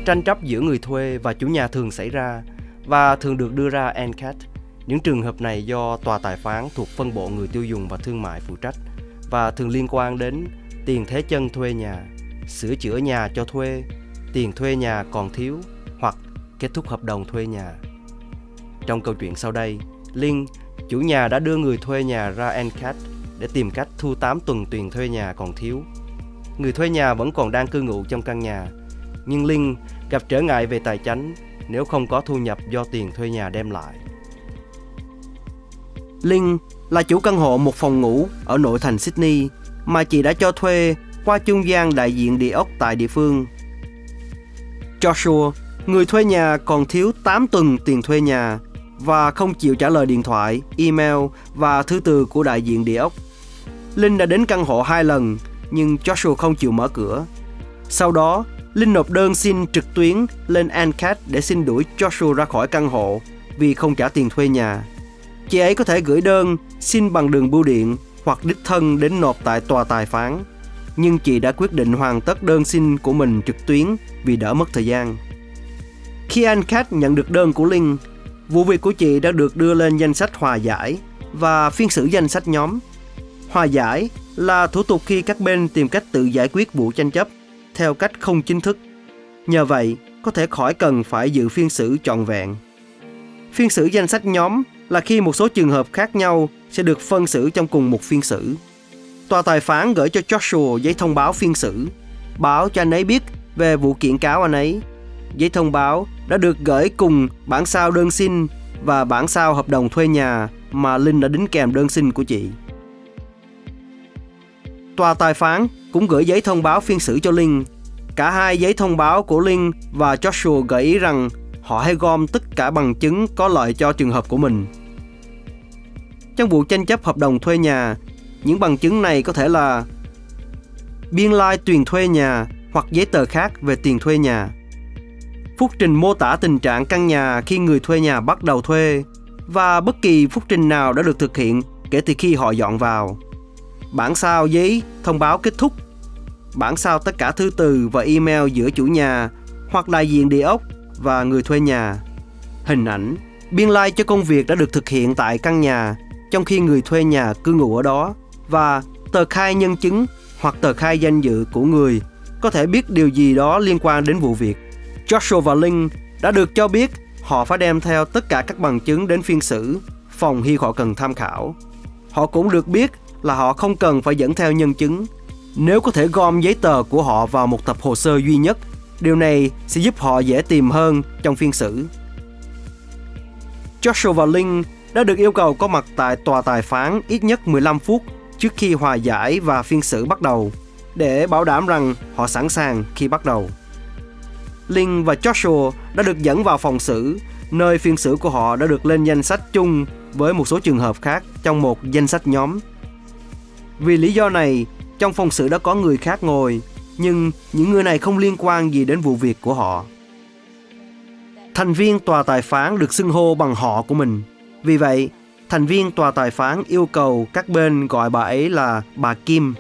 Tranh chấp giữa người thuê và chủ nhà thường xảy ra và thường được đưa ra NCAT. Những trường hợp này do tòa tài phán thuộc phân bộ người tiêu dùng và thương mại phụ trách và thường liên quan đến tiền thế chân thuê nhà, sửa chữa nhà cho thuê, tiền thuê nhà còn thiếu hoặc kết thúc hợp đồng thuê nhà. Trong câu chuyện sau đây, Linh, chủ nhà đã đưa người thuê nhà ra NCAT để tìm cách thu 8 tuần tiền thuê nhà còn thiếu. Người thuê nhà vẫn còn đang cư ngụ trong căn nhà, nhưng Linh gặp trở ngại về tài chính nếu không có thu nhập do tiền thuê nhà đem lại. Linh là chủ căn hộ một phòng ngủ ở nội thành Sydney mà chị đã cho thuê qua trung gian đại diện địa ốc tại địa phương. Joshua, người thuê nhà còn thiếu 8 tuần tiền thuê nhà và không chịu trả lời điện thoại, email và thư từ của đại diện địa ốc. Linh đã đến căn hộ 2 lần nhưng Joshua không chịu mở cửa. Sau đó, Linh nộp đơn xin trực tuyến lên NCAT để xin đuổi Joshua ra khỏi căn hộ vì không trả tiền thuê nhà. Chị ấy có thể gửi đơn xin bằng đường bưu điện hoặc đích thân đến nộp tại tòa tài phán, nhưng chị đã quyết định hoàn tất đơn xin của mình trực tuyến vì đỡ mất thời gian. Khi NCAT nhận được đơn của Linh, vụ việc của chị đã được đưa lên danh sách hòa giải và phiên xử danh sách nhóm. Hòa giải là thủ tục khi các bên tìm cách tự giải quyết vụ tranh chấp theo cách không chính thức. Nhờ vậy, có thể khỏi cần phải dự phiên xử trọn vẹn. Phiên xử danh sách nhóm là khi một số trường hợp khác nhau sẽ được phân xử trong cùng một phiên xử. Tòa tài phán gửi cho Joshua giấy thông báo phiên xử, báo cho anh ấy biết về vụ kiện cáo anh ấy. Giấy thông báo đã được gửi cùng bản sao đơn xin và bản sao hợp đồng thuê nhà mà Linh đã đính kèm đơn xin của chị. Tòa tài phán cũng gửi giấy thông báo phiên xử cho Linh. Cả hai giấy thông báo của Linh và Joshua gợi ý rằng họ hãy gom tất cả bằng chứng có lợi cho trường hợp của mình. Trong vụ tranh chấp hợp đồng thuê nhà, những bằng chứng này có thể là biên lai tiền thuê nhà hoặc giấy tờ khác về tiền thuê nhà, phúc trình mô tả tình trạng căn nhà khi người thuê nhà bắt đầu thuê và bất kỳ phúc trình nào đã được thực hiện kể từ khi họ dọn vào, bản sao giấy thông báo kết thúc, bản sao tất cả thư từ và email giữa chủ nhà hoặc đại diện địa ốc và người thuê nhà, hình ảnh, biên lai cho công việc đã được thực hiện tại căn nhà trong khi người thuê nhà cư ngụ ở đó và tờ khai nhân chứng hoặc tờ khai danh dự của người có thể biết điều gì đó liên quan đến vụ việc. Joshua và Linh đã được cho biết họ phải đem theo tất cả các bằng chứng đến phiên xử, phòng khi họ cần tham khảo. Họ cũng được biết là họ không cần phải dẫn theo nhân chứng. Nếu có thể gom giấy tờ của họ vào một tập hồ sơ duy nhất, điều này sẽ giúp họ dễ tìm hơn trong phiên xử. Joshua và Linh đã được yêu cầu có mặt tại tòa tài phán ít nhất 15 phút trước khi hòa giải và phiên xử bắt đầu, để bảo đảm rằng họ sẵn sàng khi bắt đầu. Linh và Joshua đã được dẫn vào phòng xử, nơi phiên xử của họ đã được lên danh sách chung với một số trường hợp khác trong một danh sách nhóm. Vì lý do này, trong phòng xử đã có người khác ngồi, nhưng những người này không liên quan gì đến vụ việc của họ. Thành viên tòa tài phán được xưng hô bằng họ của mình. Vì vậy, thành viên tòa tài phán yêu cầu các bên gọi bà ấy là bà Kim.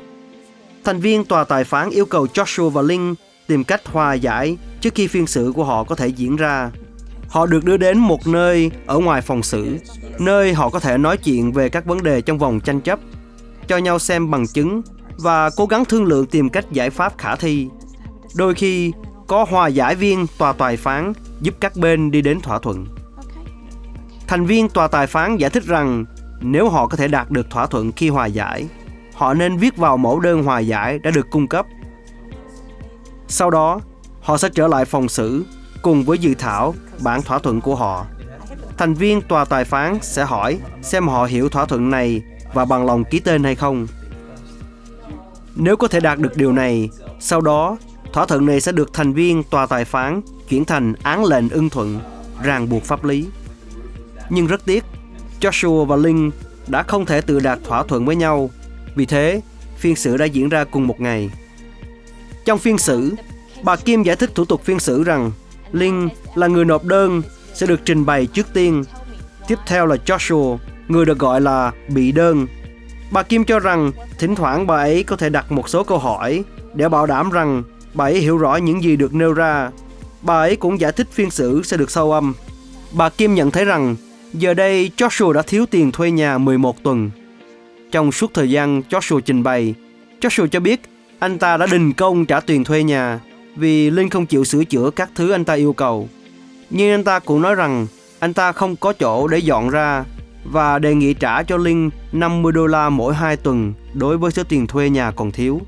Thành viên tòa tài phán yêu cầu Joshua và Linh tìm cách hòa giải trước khi phiên xử của họ có thể diễn ra. Họ được đưa đến một nơi ở ngoài phòng xử, nơi họ có thể nói chuyện về các vấn đề trong vòng tranh chấp, cho nhau xem bằng chứng và cố gắng thương lượng tìm cách giải pháp khả thi. Đôi khi, có hòa giải viên tòa tài phán giúp các bên đi đến thỏa thuận. Thành viên tòa tài phán giải thích rằng nếu họ có thể đạt được thỏa thuận khi hòa giải, họ nên viết vào mẫu đơn hòa giải đã được cung cấp. Sau đó, họ sẽ trở lại phòng xử cùng với dự thảo bản thỏa thuận của họ. Thành viên tòa tài phán sẽ hỏi xem họ hiểu thỏa thuận này và bằng lòng ký tên hay không. Nếu có thể đạt được điều này, sau đó thỏa thuận này sẽ được thành viên tòa tài phán chuyển thành án lệnh ưng thuận, ràng buộc pháp lý. Nhưng rất tiếc, Joshua và Linh đã không thể tự đạt thỏa thuận với nhau. Vì thế, phiên xử đã diễn ra cùng một ngày. Trong phiên xử, bà Kim giải thích thủ tục phiên xử rằng Linh là người nộp đơn sẽ được trình bày trước tiên. Tiếp theo là Joshua, người được gọi là bị đơn. Bà Kim cho rằng thỉnh thoảng bà ấy có thể đặt một số câu hỏi để bảo đảm rằng bà ấy hiểu rõ những gì được nêu ra. Bà ấy cũng giải thích phiên xử sẽ được sau âm. Bà Kim nhận thấy rằng giờ đây Joshua đã thiếu tiền thuê nhà 11 tuần. Trong suốt thời gian Joshua trình bày, Joshua cho biết anh ta đã đình công trả tiền thuê nhà vì Linh không chịu sửa chữa các thứ anh ta yêu cầu. Nhưng anh ta cũng nói rằng anh ta không có chỗ để dọn ra và đề nghị trả cho Linh $50 mỗi 2 tuần đối với số tiền thuê nhà còn thiếu.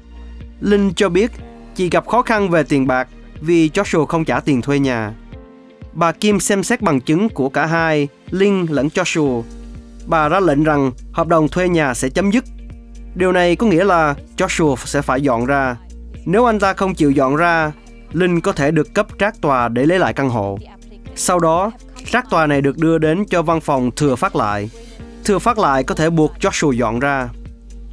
Linh cho biết chị gặp khó khăn về tiền bạc vì Joshua không trả tiền thuê nhà. Bà Kim xem xét bằng chứng của cả hai, Linh lẫn Joshua. Bà ra lệnh rằng hợp đồng thuê nhà sẽ chấm dứt. Điều này có nghĩa là Joshua sẽ phải dọn ra. Nếu anh ta không chịu dọn ra, Linh có thể được cấp trác tòa để lấy lại căn hộ. Sau đó, trác tòa này được đưa đến cho văn phòng thừa phát lại. Thừa phát lại có thể buộc Joshua dọn ra.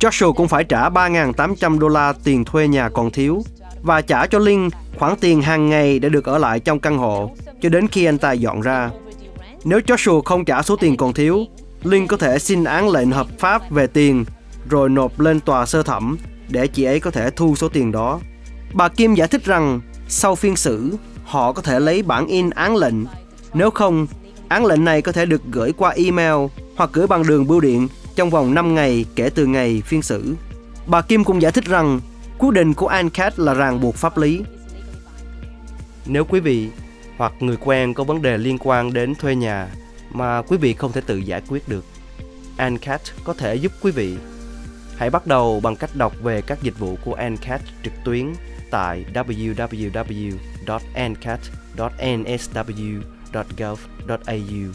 Joshua cũng phải trả $3.800 tiền thuê nhà còn thiếu và trả cho Linh khoản tiền hàng ngày để được ở lại trong căn hộ cho đến khi anh ta dọn ra. Nếu Joshua không trả số tiền còn thiếu, Linh có thể xin án lệnh hợp pháp về tiền rồi nộp lên tòa sơ thẩm để chị ấy có thể thu số tiền đó. Bà Kim giải thích rằng sau phiên xử, họ có thể lấy bản in án lệnh. Nếu không, án lệnh này có thể được gửi qua email hoặc gửi bằng đường bưu điện trong vòng 5 ngày kể từ ngày phiên xử. Bà Kim cũng giải thích rằng quyết định của ANCAT là ràng buộc pháp lý. Nếu quý vị hoặc người quen có vấn đề liên quan đến thuê nhà mà quý vị không thể tự giải quyết được, ANCAT có thể giúp quý vị. Hãy bắt đầu bằng cách đọc về các dịch vụ của ANCAT trực tuyến tại www.ancat.nsw.gov.au.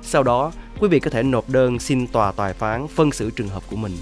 Sau đó, quý vị có thể nộp đơn xin tòa tài phán phân xử trường hợp của mình.